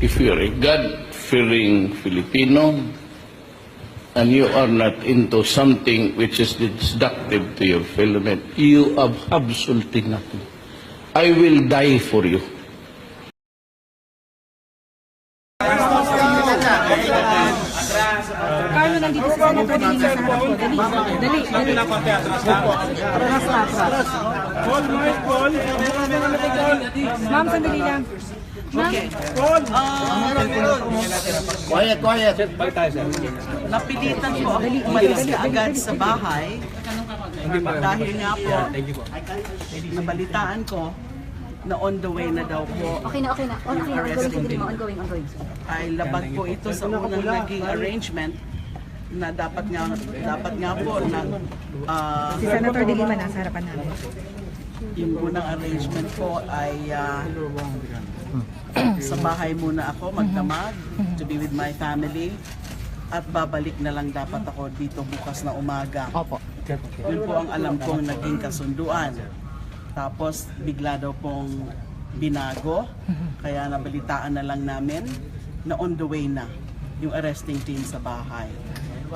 if you're a God-fearing Filipino and you are not into something which is destructive to your fellow men, you have absolutely nothing. I will die for you. Carlo, nandito sa Senator, hindi nga sa harap ko. Dali. Ma'am, sandali lang. Ma'am, Quiet. Napilitan po ako umalis agad sa bahay. Dahil nga po, nabalitaan ko na on the way na daw po. okay na. Ongoing. Ay labag po ito sa unang naging arrangement na dapat nga po na Si Senator De Lima nasa harapan namin. yung unang arrangement po ay sa bahay muna ako magdamag to be with my family at babalik na lang dapat ako dito bukas na umaga. Opo. Yun po ang alam kong naging kasunduan. Tapos bigla daw pong binago, kaya nabalitaan na lang namin na on the way na yung arresting team sa bahay.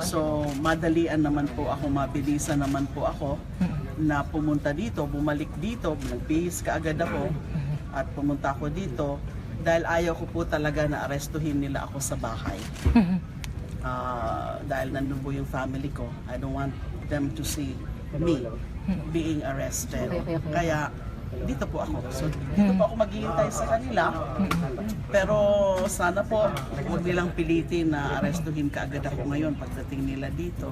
So madalian naman po ako, mabilisan naman po ako na pumunta dito, bumalik dito, nagbihis kaagad ako at pumunta ako dito dahil ayaw ko po talaga na arestuhin nila ako sa bahay. Dahil nandun po yung family ko, I don't want them to see me being arrested. Okay. Kaya dito po ako. So dito po ako maghihintay sa kanila. Pero sana po huwag nilang pilitin na arestuhin kaagad ako ngayon pagdating nila dito.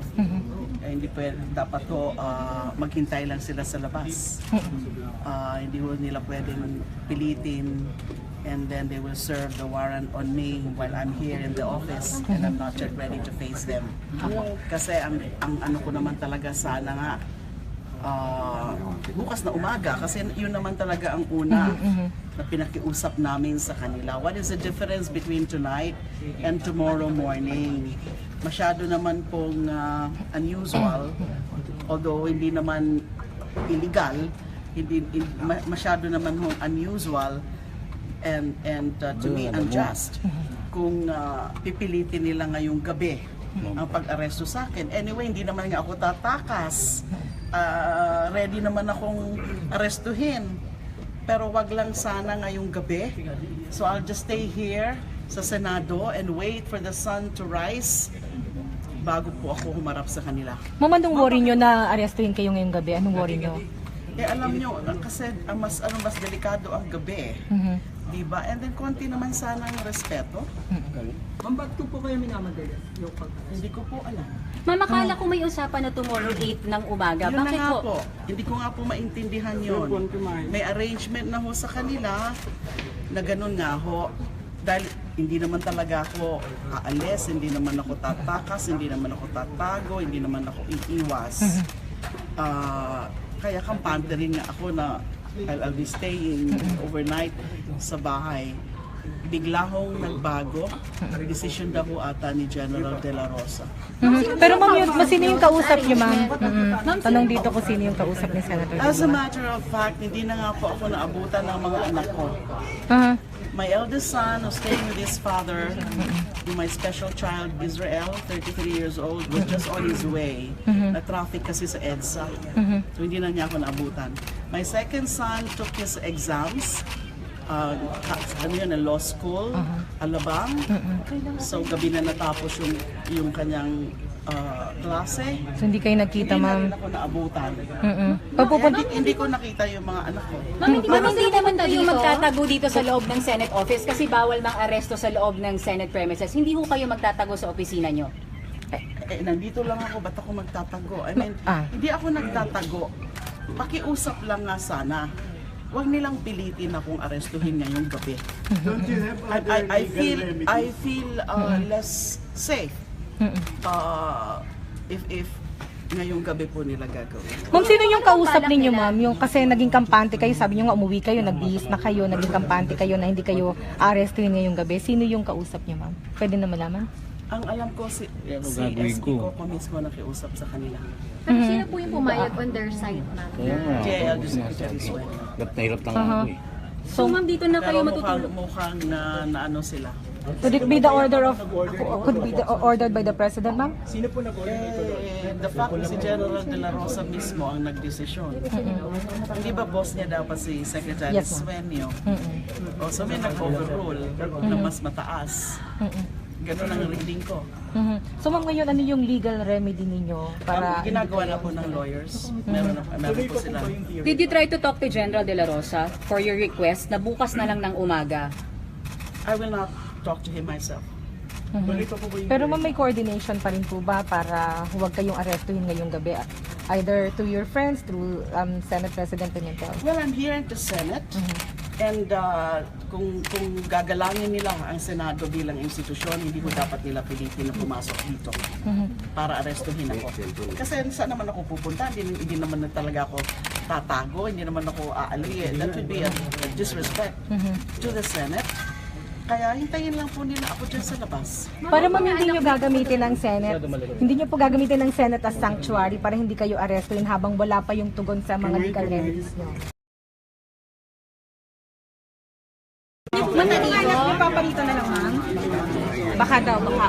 Hindi pwede, dapat po maghintay lang sila sa labas. Hindi po nila pwedeng pilitin and then they will serve the warrant on me while I'm here in the office and I'm not yet ready to face them. Kasi ang ano ko naman talaga sana nga bukas na umaga kasi yun naman talaga ang una na pinakiusap namin sa kanila. What is the difference between tonight and tomorrow morning? Masyado naman pong unusual, although hindi naman illegal, masyado naman unusual and to me unjust kung pipilitin nila ngayong gabi ang pag-aresto sa akin. Anyway, hindi naman nga ako tatakas. Ready naman akong arestuhin. Pero wag lang sana ngayong gabi. So I'll just stay here sa Senado and wait for the sun to rise bago po ako humarap sa kanila. Ma'am, anong worry nyo na arestuhin kayo ngayong gabi? Anong worry nyo? Alam nyo, kasi mas delikado ang gabi. Diba? And then konti naman sana ang respeto. Ma'am, ba't po kayo minamadali? Hindi ko po alam. Ma'am, akala ko may usapan na tomorrow 8 ng umaga. Yun na Bakit nga po? po. Hindi ko nga po maintindihan yun. May arrangement na ho sa kanila na ganun nga ho. Dahil hindi naman talaga ako aalis, hindi naman ako tatakas, hindi naman ako tatago, hindi naman ako iiwas. Kaya kampante rin nga ako na I'll be staying overnight sa bahay. Bigla hong nagbago, decision daw ho ata ni General De La Rosa. Pero ma'am, sino yung kausap niyo, ma'am? Tanong dito ko sino yung kausap ni Senator De As a Lima. matter of fact, hindi na nga po ako naabutan ng mga anak ko. My eldest son who's staying with his father, my special child, Israel, 33 years old, was just on his way. Na-traffic kasi sa EDSA. So hindi na niya ako naabutan. My second son took his exams. Law school, Alabang. So gabi na natapos yung kanyang klase. So hindi kayo nagkita, Hindi ma'am? na rin ako naabutan. Hindi ko nakita yung mga anak ko. Ma'am, hindi naman kayo magtatago dito sa loob ng Senate office kasi bawal mang aresto sa loob ng Senate premises. Hindi ho kayo magtatago sa opisina nyo. Nandito lang ako, ba't ako magtatago? I mean, hindi ako nagtatago. Pakiusap lang nga sana. Huwag nilang pilitin akong arestuhin ngayong gabi. I feel less safe if ngayong gabi po nila gagawin. Ma'am, sino yung kausap ninyo, ma'am? Yung kasi naging kampante kayo, sabi niyo nga umuwi kayo, nagbihis na kayo, naging kampante kayo na hindi kayo arestuhin ngayong gabi. Sino yung kausap niyo, ma'am? Pwede na malaman? Ang alam ko si SB ko mismo nakiusap sa kanila. Pero sino po yung pumayag on their side, ma'am? JL Secretary Suelo. Ba't nahirap lang ako eh. So, So ma'am, dito na kayo Pero matutulog. mukhang na ano sila. Could it be the could be ordered by the President, ma'am? Sino po nag-coordinate? The fact na si General De La Rosa mismo ang nagdesisyon. Hindi ba boss niya dapat si Secretary Yes, ma'am. Sueño? O, so may nag-overrule na mas mataas. Ganun ang reading ko. So ma'am, ngayon ano yung legal remedy ninyo para Ang ginagawa na po ng lawyers, meron po sila. Did you try to talk to General De La Rosa for your request na bukas na lang ng umaga? I will not talk to him myself. Pero ma'am, may coordination pa rin po ba para huwag kayong arestuhin ngayong gabi? Either to your friends, through Senate President Pimentel? Well, I'm here in the Senate. And kung gagalangin nila ang Senado bilang institusyon, hindi ko dapat nila pilitin na pumasok dito para arestuhin ako. Kasi saan naman ako pupunta? Hindi naman na talaga ako tatago, hindi naman ako aali. That would be a disrespect to the Senate. Kaya hintayin lang po nila ako dyan sa labas. Para ma'am, hindi nyo gagamitin ng Senate, hindi nyo po gagamitin ng Senate as sanctuary para hindi kayo arestuhin habang wala pa yung tugon sa mga legal remedies nyo. Paparito na lang, ma'am. Baka daw, baka.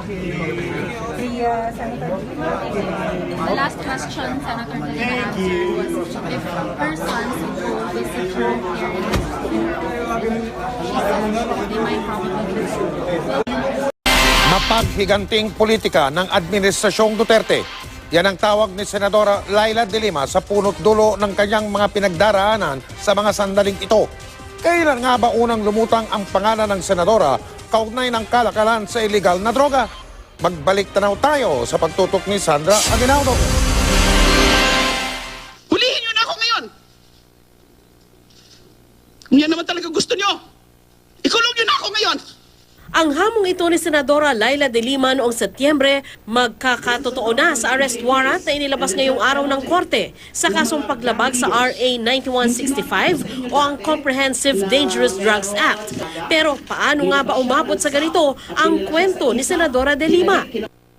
Senator. The last question Senator De Lima answered was if her sons will visit her here in she said they might probably do. Mapaghiganting politika ng Administrasyong Duterte. Yan ang tawag ni Senadora Laila de Lima sa punot dulo ng kanyang mga pinagdaraanan sa mga sandaling ito. Kailan nga ba unang lumutang ang pangalan ng Senadora kaugnay ng kalakalan sa illegal na droga? Magbalik tanaw tayo sa pagtutok ni Sandra Aguinaldo. Hulihin nyo na ako ngayon! Kung yan naman talaga gusto nyo, ikulong nyo na ako ngayon! Ang hamong ito ni Senadora Laila de Lima noong Setyembre, magkakatotoo na sa arrest warrant na inilabas ngayong araw ng korte sa kasong paglabag sa RA 9165 o ang Comprehensive Dangerous Drugs Act. Pero paano nga ba umabot sa ganito ang kwento ni Senadora de Lima?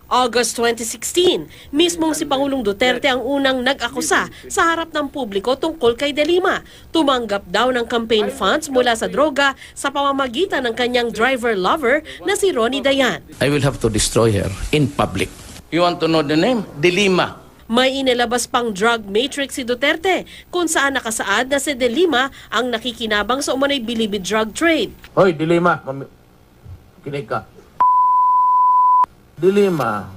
August 2016, mismong si Pangulong Duterte ang unang nag-akusa sa harap ng publiko tungkol kay De Lima. Tumanggap daw ng campaign funds mula sa droga sa pamamagitan ng kanyang driver-lover na si Ronnie Dayan. I will have to destroy her in public. You want to know the name? De Lima. May inilabas pang drug matrix si Duterte kung saan nakasaad na si De Lima ang nakikinabang sa umano'y bilibid drug trade. Hoy, De Lima, kinig ka. De Lima,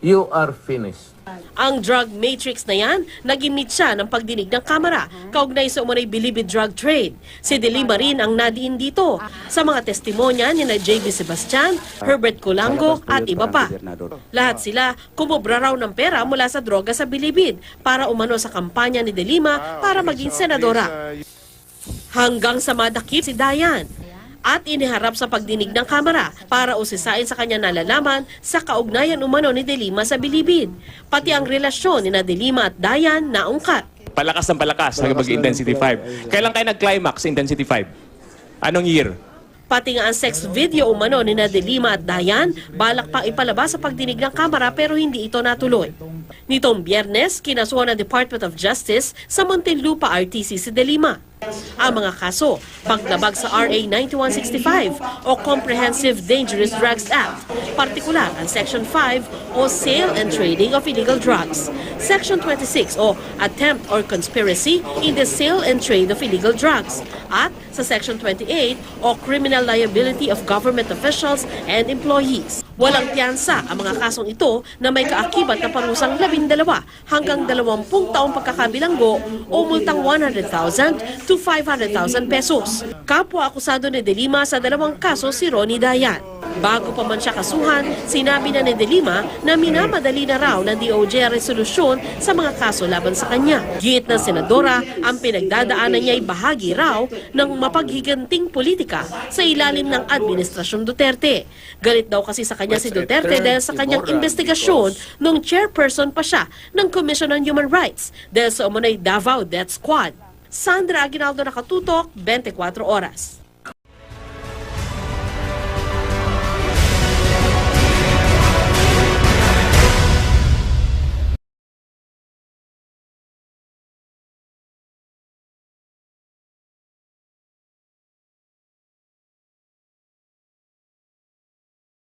you are finished. Ang drug matrix na yan, nag-imit siya ng pagdinig ng kamera kaugnay sa umano'y bilibid drug trade. Si De Lima rin ang nadiin dito sa mga testimonya ni na J.B. Sebastian, Herbert Colango at iba pa. Lahat sila kumubra raw ng pera mula sa droga sa bilibid para umano sa kampanya ni De Lima para maging senadora. Hanggang sa madakip si Dayan at iniharap sa pagdinig ng kamera para usisain sa kanya nalalaman sa kaugnayan umano ni De Lima sa bilibid. Pati ang relasyon ni na De Lima at Dayan naungkat. Palakas ng palakas, mag-intensity 5. Kailan kayo nag-climax intensity 5? Anong year? Pati nga ang sex video umano ni na De Lima at Dayan, balak pang ipalabas sa pagdinig ng kamera pero hindi ito natuloy. Nitong Biyernes, kinasuhan ng Department of Justice sa Muntinlupa RTC si De Lima. Ang mga kaso, paglabag sa RA 9165 o Comprehensive Dangerous Drugs Act, partikular ang Section 5 o Sale and Trading of Illegal Drugs, Section 26 o Attempt or Conspiracy in the Sale and Trade of Illegal Drugs, at sa Section 28 o Criminal Liability of Government Officials and Employees. Walang piyansa ang mga kasong ito na may kaakibat na parusang 12 hanggang 20 taong pagkakabilanggo o multang 100,000 to 500,000 pesos. Kapwa akusado ni De Lima sa dalawang kaso si Ronnie Dayan. Bago pa man siya kasuhan, sinabi na ni De Lima na minamadali na raw ng DOJ ang resolusyon sa mga kaso laban sa kanya. Giit ng senadora, ang pinagdadaanan niya ay bahagi raw ng mapaghiganting politika sa ilalim ng Administrasyon Duterte. Galit daw kasi sa kanya si Duterte dahil sa kanyang investigasyon nung chairperson pa siya ng Commission on Human Rights dahil sa umunay Davao Death Squad. Sandra Aguinaldo, Nakatutok, 24 Oras.